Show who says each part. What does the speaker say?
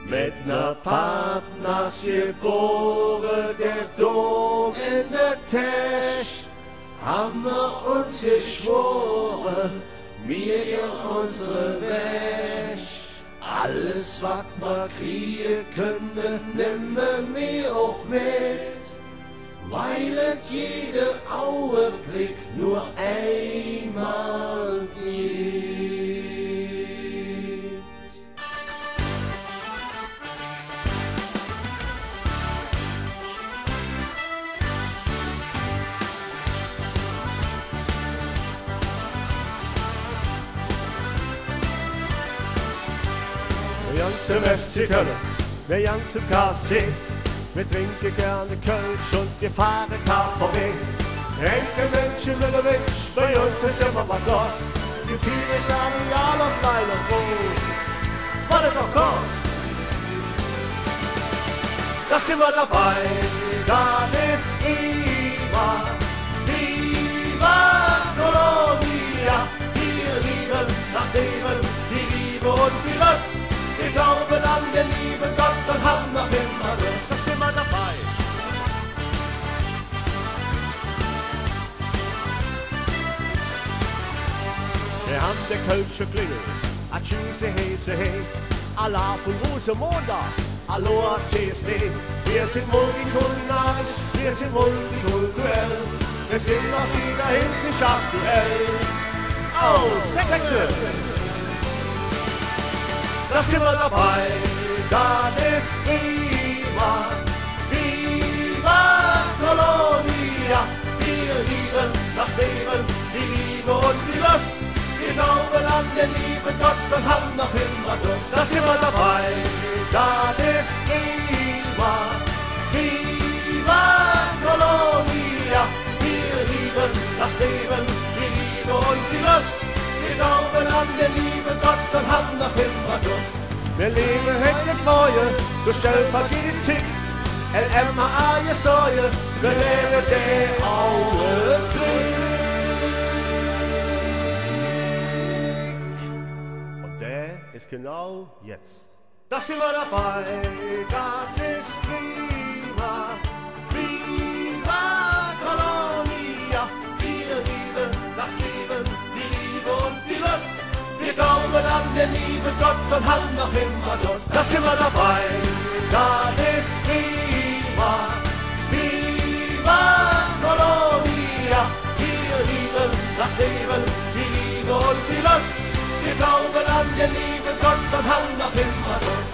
Speaker 1: Mit ner Partners geboren, der Dom in der Tisch, haben wir uns geschworen, wir in unsere Wäsch. Alles, was wir kriegen können, nehmen wir auch mit, weil es jeder Augenblick nur einmal gibt. Wir Jungs im FC Köln, wir Jungs im KSC, wir trinken gerne Kölsch und wir fahren KVB. Henke München, Willowitsch, bei uns ist immer was los. Wir fliegen Daniel auf Rhein und Rot. Was es noch kostet, da sind wir dabei, das ist immer Viva Colombia. Wir lieben das Leben, die Liebe und die Lust. Wir glauben an den lieben Gott und haben noch immer Lust. Da sind wir dabei. Wir haben der Kölsche Klingel, a tschüsse, hese, hey, Allah von Rosemonda, Aloha CSD. Wir sind multikulinarisch, wir sind multikulturell, wir sind auf jeder Hinsicht aktuell. Oh, Sexel! Da sind wir dabei, das ist prima, Viva Colombia. Wir lieben das Leben, die Liebe und die Lust. Wir glauben an den lieben Gott und haben noch immer Lust. Da sind wir dabei, das ist prima, Viva Colombia. Wir lieben das Leben, die Liebe und die Lust. Wir glauben an den lieben Gott und haben noch immer Lust. Wir leben hängt Neue, so schnell vergeht die Zeit. LMA, je Säue, wir leben der Augenblick. Und der ist genau jetzt. Da sind wir dabei, das ist prima, Viva Colombia. Wir lieben das Leben, die Liebe und die Lust. Wir glauben an den lieben Gott und haben noch immer Lust. Da sind wir dabei, das ist prima, Viva Colombia. Wir lieben das Leben, die Liebe und die Lust. Wir glauben an den lieben Gott und haben noch immer Lust.